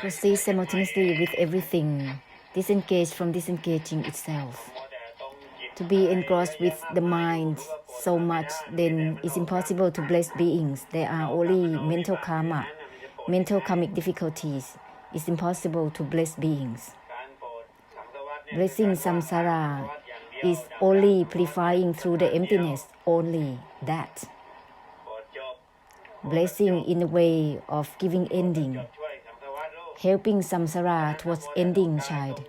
Proceed simultaneously with everything. Disengage from disengaging itself. To be engrossed with the mind so much, then it's impossible to bless beings. There are only mental karma, mental karmic difficulties. It's impossible to bless beings. Blessing samsara is only purifying through the emptiness, only that. Blessing in the way of giving ending, helping samsara towards ending, child.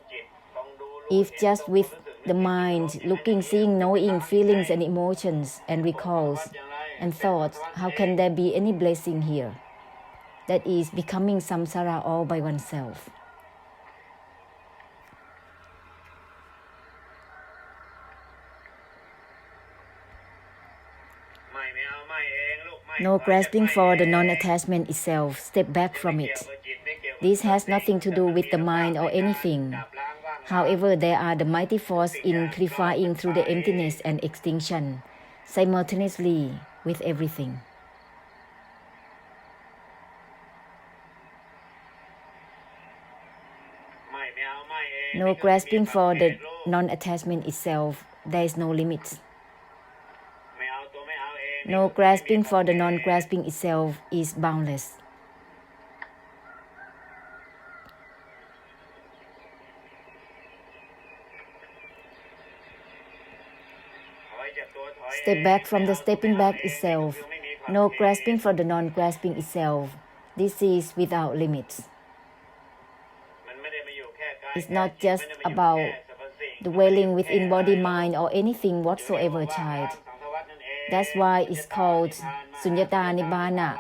If just with the mind, looking, seeing, knowing, feelings and emotions and recalls and thoughts, how can there be any blessing here? That is becoming samsara all by oneself. No grasping for the non-attachment itself, step back from it. This has nothing to do with the mind or anything. However, there are the mighty force in purifying through the emptiness and extinction, simultaneously with everything. No grasping for the non-attachment itself, there is no limit. No grasping for the non-grasping itself is boundless. Step back from the stepping back itself. No grasping for the non-grasping itself. This is without limits. It's not just about dwelling within body, mind, or anything whatsoever, child. That's why it's called Sunyata Nibbana,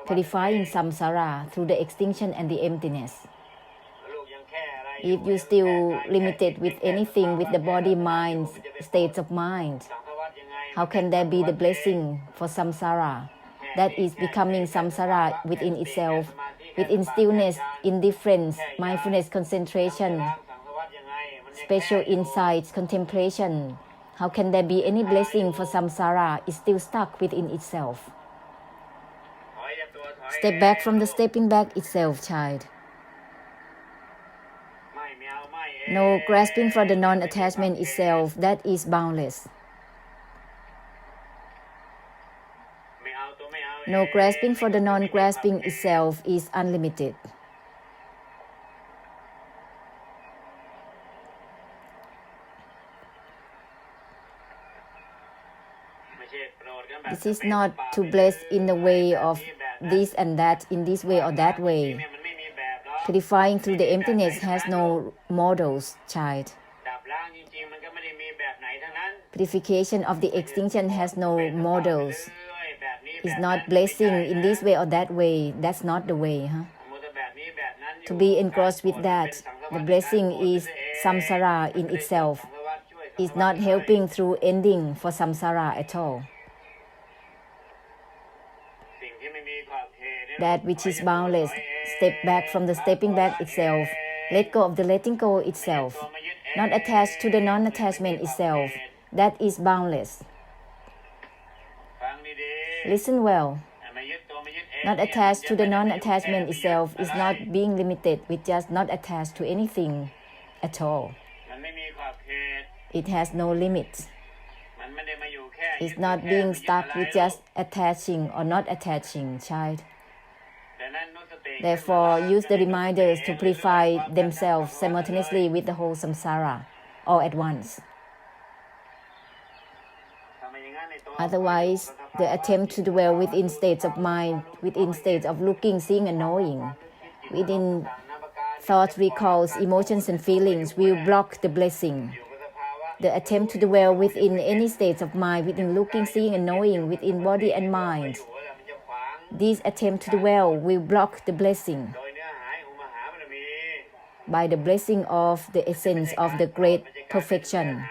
purifying samsara through the extinction and the emptiness. If you still limited with anything with the body, mind, states of mind, how can there be the blessing for samsara? That is becoming samsara within itself, within stillness, indifference, mindfulness, concentration, special insights, contemplation. How can there be any blessing for samsara? It's still stuck within itself. Step back from the stepping back itself, child. No grasping for the non-attachment itself, that is boundless. No grasping for the non-grasping itself is unlimited. This is not to bless in the way of this and that, in this way or that way. Purifying through the emptiness has no models, child. Purification of the extinction has no models. It's not blessing in this way or that way. That's not the way. To be engrossed with that, the blessing is samsara in itself. It's not helping through ending for samsara at all. That which is boundless, step back from the stepping back itself. Let go of the letting go itself. Not attached to the non-attachment itself. That is boundless. Listen well. Not attached to the non-attachment itself is not being limited with just not attached to anything at all. It has no limits. It's not being stuck with just attaching or not attaching, child. Therefore, use the reminders to purify themselves simultaneously with the whole samsara, all at once. Otherwise, the attempt to dwell within states of mind, within states of looking, seeing and knowing, within thoughts, recalls, emotions and feelings will block the blessing. The attempt to dwell within any states of mind, within looking, seeing and knowing, within body and mind, this attempt to dwell will block the blessing. By the blessing of the essence of the great perfection,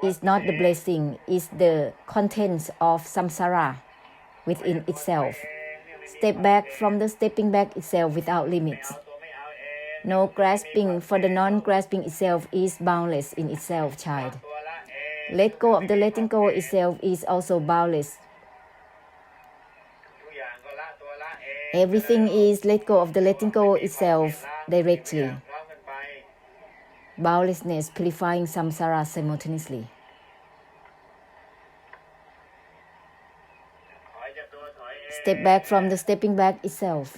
is not the blessing, is the contents of samsara within itself. Step back from the stepping back itself without limits. No grasping for the non-grasping itself is boundless in itself, child. Let go of the letting go itself is also boundless. Everything is let go of the letting go itself. directly. Boundlessness purifying samsara simultaneously. Step back from the stepping back itself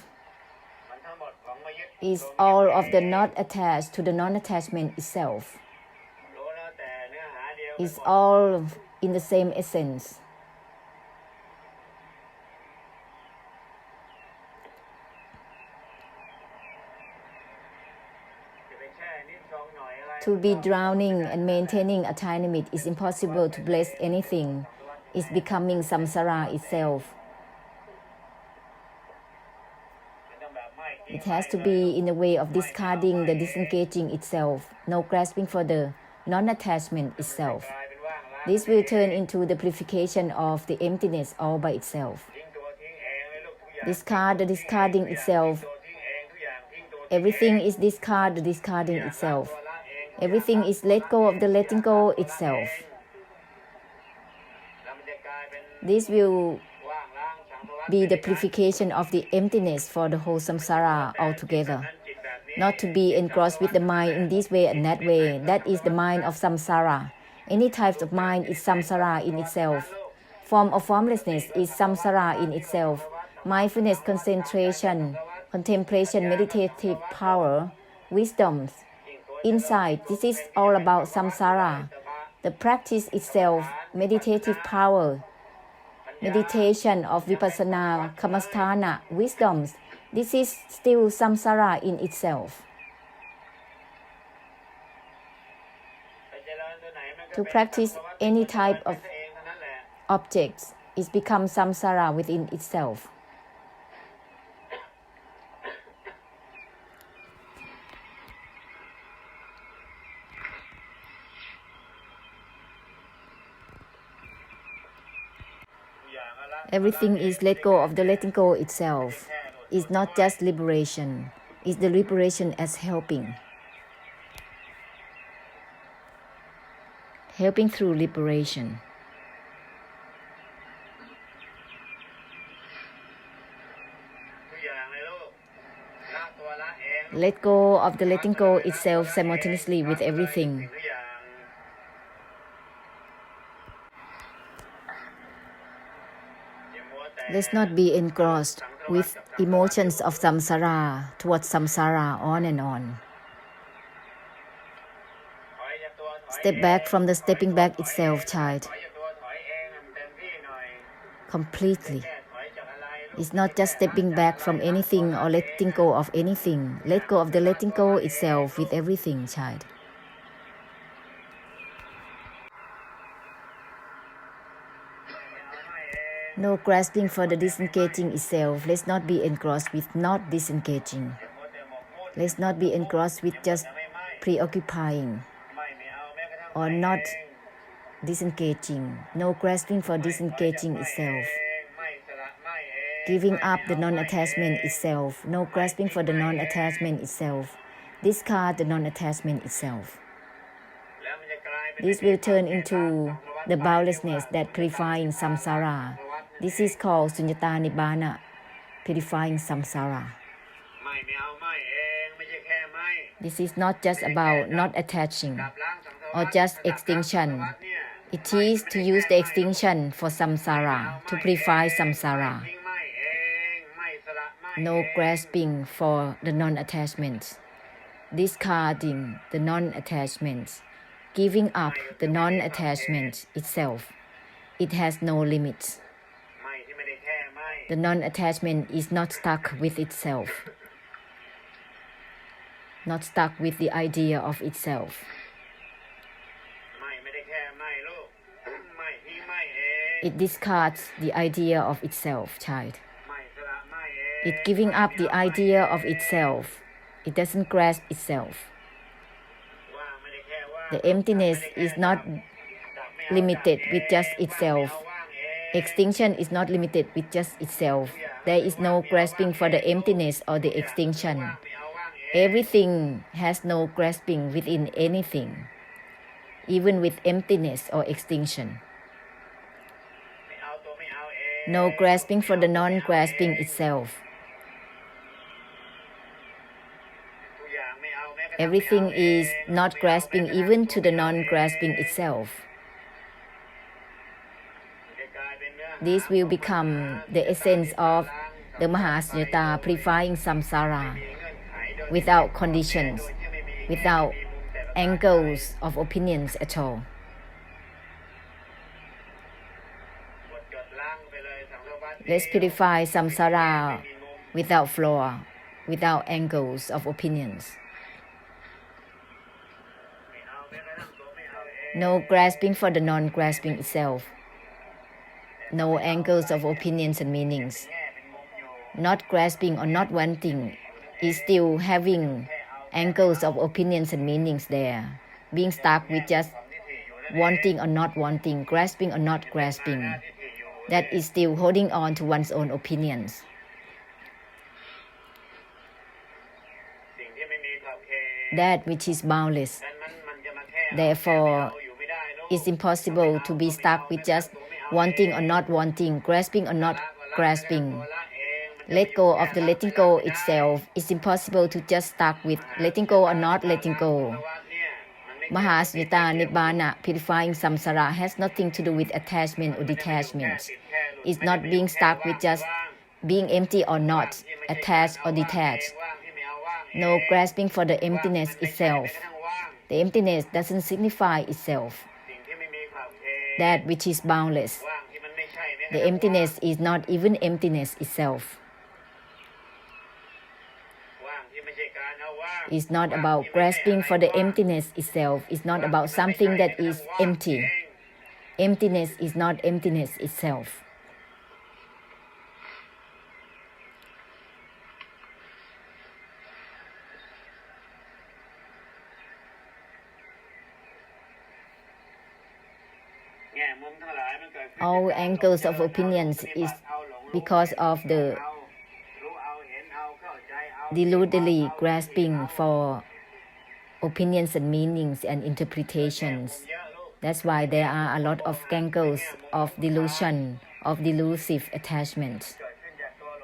is all of the not attached to the non-attachment itself. It's all in the same essence. To be drowning and maintaining a time limit is impossible to bless anything. It's becoming samsara itself. It has to be in the way of discarding the disengaging itself, no grasping for the non-attachment itself. This will turn into the purification of the emptiness all by itself. Discard the discarding itself. Everything is discard the discarding itself. Everything is let go of the letting go itself. This will be the purification of the emptiness for the whole samsara altogether. Not to be engrossed with the mind in this way and that way. That is the mind of samsara. Any type of mind is samsara in itself. Form of formlessness is samsara in itself. Mindfulness, concentration, contemplation, meditative power, wisdom, insight. This is all about samsara. The practice itself, meditative power, meditation of vipassana, kamastana, wisdoms. This is still samsara in itself. To practice any type of objects is become samsara within itself. Everything is let go of the letting go itself. It's not just liberation. It's the liberation as helping. Helping through liberation. Let go of the letting go itself simultaneously with everything. Let's not be engrossed with emotions of samsara towards samsara on and on. Step back from the stepping back itself, child. Completely. It's not just stepping back from anything or letting go of anything. Let go of the letting go itself with everything, child. No grasping for the disengaging itself. Let's not be engrossed with not disengaging. Let's not be engrossed with just preoccupying or not disengaging. No grasping for disengaging itself. Giving up the non-attachment itself. No grasping for the non-attachment itself. Discard the non-attachment itself. This will turn into the boundlessness that purifying samsara. This is called sunyata nibbana, purifying samsara. This is not just about not attaching or just extinction. It is to use the extinction for samsara, to purify samsara. No grasping for the non-attachment. Discarding the non-attachment. Giving up the non-attachment itself. It has no limits. The non-attachment is not stuck with itself. Not stuck with the idea of itself. It discards the idea of itself, child. It giving up the idea of itself. It doesn't grasp itself. The emptiness is not limited with just itself. Extinction is not limited with just itself. There is no grasping for the emptiness or the extinction. Everything has no grasping within anything, even with emptiness or extinction. No grasping for the non-grasping itself. Everything is not grasping even to the non-grasping itself. This will become the essence of the Mahasunyata, purifying samsara without conditions, without angles of opinions at all. Let's purify samsara without flaw, without angles of opinions. No grasping for the non-grasping itself. No angles of opinions and meanings. Not grasping or not wanting is still having angles of opinions and meanings there. Being stuck with just wanting or not wanting, grasping or not grasping. That is still holding on to one's own opinions. That which is boundless. Therefore, it's impossible to be stuck with just wanting or not wanting, grasping or not grasping. Let go of the letting go itself. It's impossible to just stuck with letting go or not letting go. Mahasunyata Nibbana, purifying samsara, has nothing to do with attachment or detachment. It's not being stuck with just being empty or not, attached or detached. No grasping for the emptiness itself. The emptiness doesn't signify itself. That which is boundless. The emptiness is not even emptiness itself. It's not about grasping for the emptiness itself. It's not about something that is empty. Emptiness is not emptiness itself. All angles of opinions is because of the deludedly grasping for opinions and meanings and interpretations. That's why there are a lot of angles of delusion, of delusive attachment.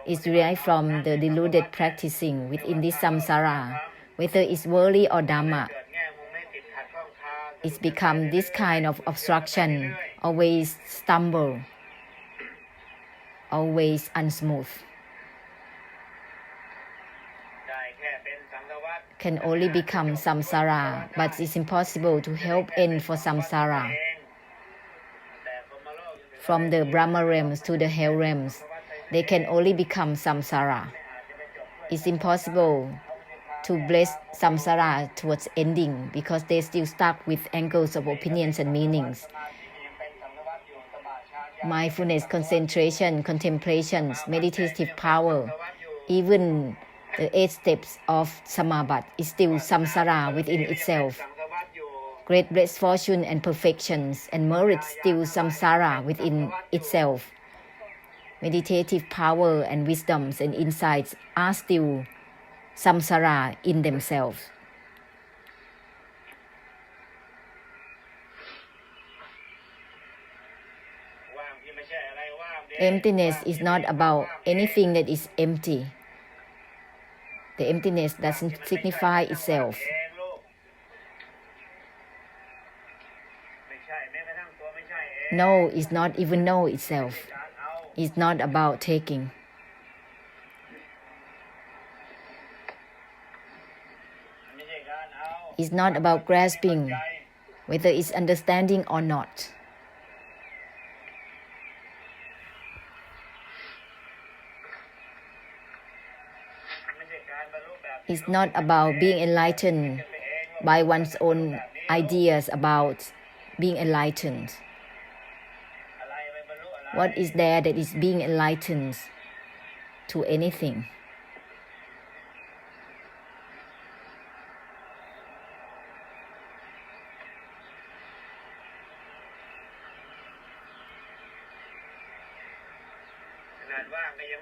It's derived from the deluded practicing within this samsara, whether it's worldly or dhamma. It's become this kind of obstruction, always stumble, always unsmooth. Can only become samsara, but it's impossible to help end for samsara. From the Brahma realms to the hell realms, they can only become samsara. It's impossible to bless samsara towards ending because they're still stuck with angles of opinions and meanings. Mindfulness, concentration, contemplations, meditative power, even the 8 steps of Samabat is still samsara within itself. Great bliss, fortune and perfections and merit still samsara within itself. Meditative power and wisdoms and insights are still samsara in themselves. Emptiness is not about anything that is empty. The emptiness doesn't signify itself. No is not even no itself. It's not about taking. It's not about grasping, whether it's understanding or not. It's not about being enlightened by one's own ideas about being enlightened. What is there that is being enlightened to anything?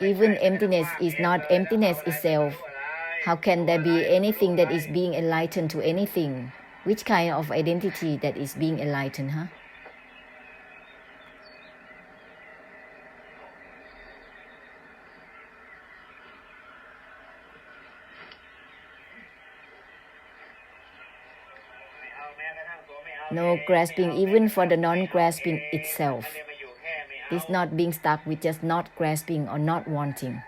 Even emptiness is not emptiness itself. How can there be anything that is being enlightened to anything? Which kind of identity that is being enlightened, huh? No grasping even for the non-grasping itself. It's not being stuck with just not grasping or not wanting.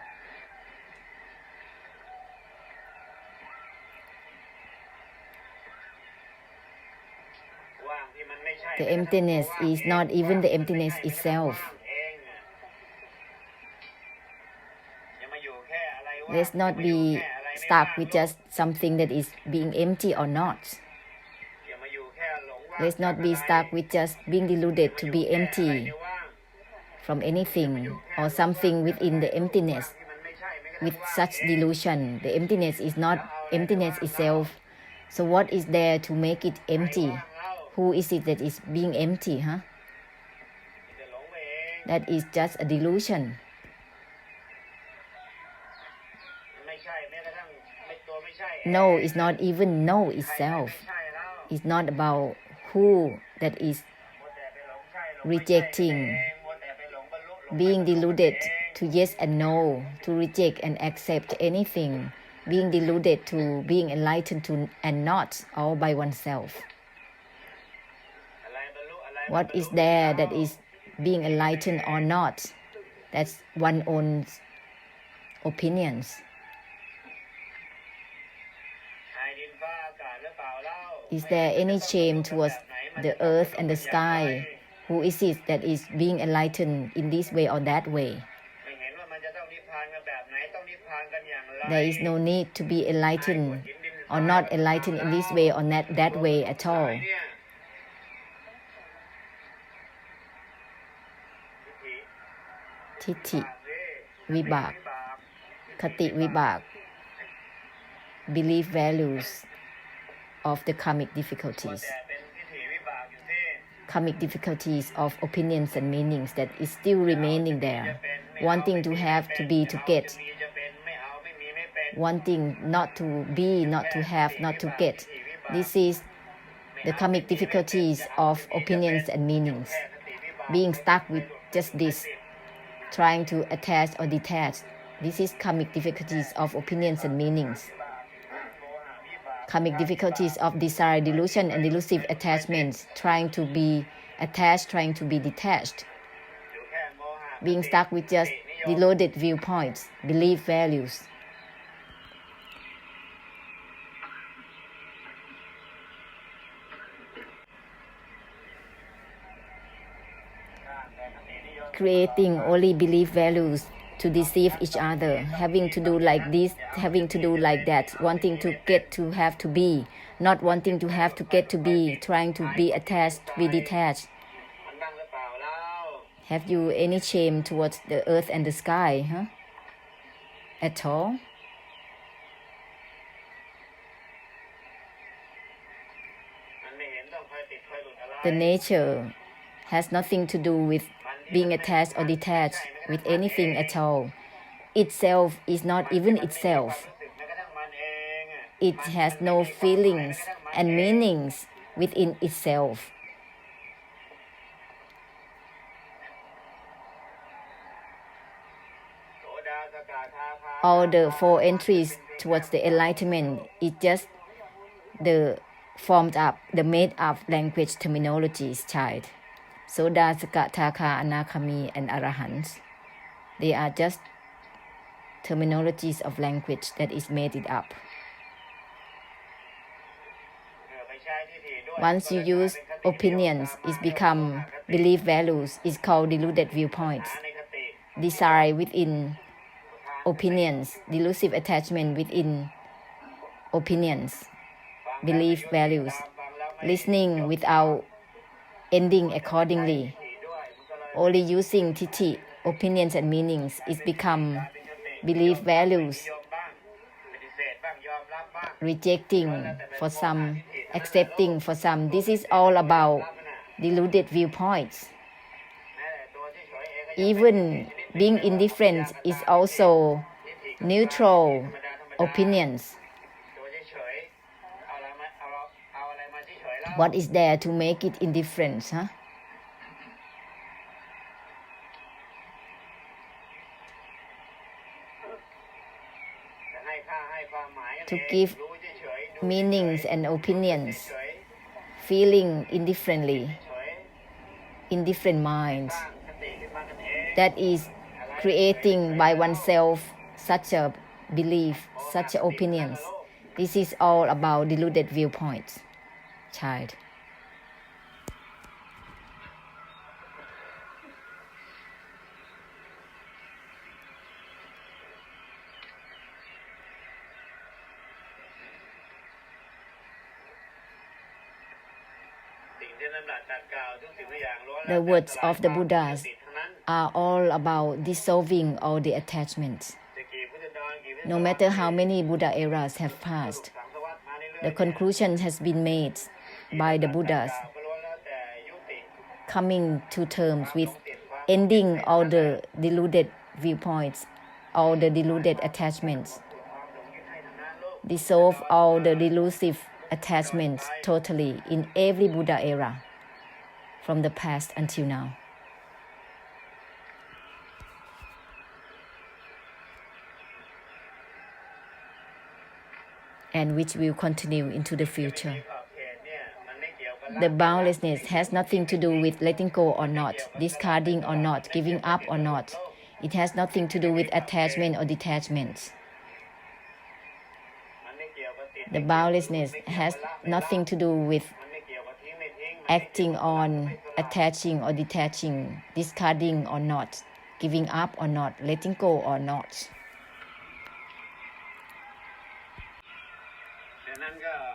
The emptiness is not even the emptiness itself. Let's not be stuck with just something that is being empty or not. Let's not be stuck with just being deluded to be empty from anything or something within the emptiness. With such delusion, the emptiness is not emptiness itself. So what is there to make it empty? Who is it that is being empty, huh? That is just a delusion. No is not even no itself. It's not about who that is rejecting, being deluded to yes and no, to reject and accept anything, being deluded to being enlightened to and not all by oneself. What is there that is being enlightened or not? That's one's own opinions. Is there any shame towards the earth and the sky? Who is it that is being enlightened in this way or that way? There is no need to be enlightened or not enlightened in this way or that way at all. Tithi, vibak, kati vibak, belief values of the karmic difficulties. Karmic difficulties of opinions and meanings that is still remaining there. Wanting to have, to be, to get. Wanting not to be, not to have, not to get. This is the karmic difficulties of opinions and meanings. Being stuck with just this. Trying to attach or detach. This is karmic difficulties of opinions and meanings. Karmic difficulties of desire, delusion, and delusive attachments, trying to be attached, trying to be detached. Being stuck with just deluded viewpoints, belief values. Creating only belief values to deceive each other, having to do like this, having to do like that, wanting to get to have to be, not wanting to have to get to be, trying to be attached, to be detached. Have you any shame towards the earth and the sky, huh? At all? The nature has nothing to do with being attached or detached with anything at all. Itself is not even itself. It has no feelings and meanings within itself. All the four entries towards the enlightenment is just the formed up, the made up language terminologies, child. Soda, Sakataka, Anakami, and Arahants. They are just terminologies of language that is made it up. Once you use opinions, it becomes belief values. It's called deluded viewpoints. Desire within opinions, delusive attachment within opinions, belief values. Listening without ending accordingly. Only using tithi, opinions and meanings, is become belief values. Rejecting for some, accepting for some. This is all about deluded viewpoints. Even being indifferent is also neutral opinions. What is there to make it indifferent, huh? To give meanings and opinions feeling indifferently in different minds. That is creating by oneself such a belief, such opinions. This is all about deluded viewpoints, child. The words of the Buddhas are all about dissolving all the attachments. No matter how many Buddha eras have passed, the conclusion has been made by the Buddhas, coming to terms with ending all the deluded viewpoints, all the deluded attachments, dissolve all the delusive attachments totally in every Buddha era, from the past until now. And which will continue into the future. The boundlessness has nothing to do with letting go or not, discarding or not, giving up or not. It has nothing to do with attachment or detachment. The boundlessness has nothing to do with acting on, attaching or detaching, discarding or not, giving up or not, letting go or not.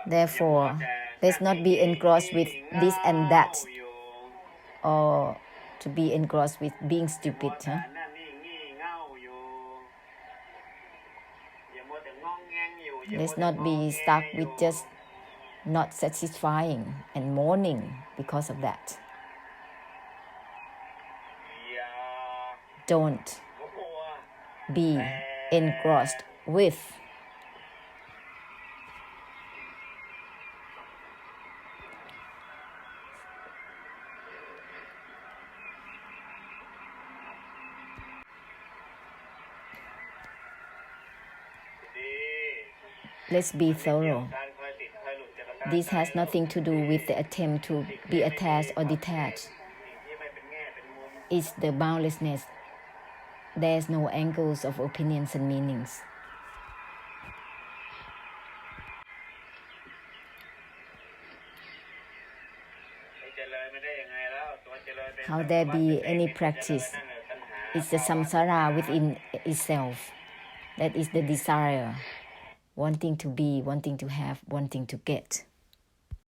Therefore, let's not be engrossed with this and that, or to be engrossed with being stupid. Let's not be stuck with just not satisfying and mourning because of that. Don't be engrossed with. Let's be thorough. This has nothing to do with the attempt to be attached or detached. It's the boundlessness. There's no angles of opinions and meanings. How there be any practice? It's the samsara within itself. That is the desire. Wanting to be, wanting to have, wanting to get.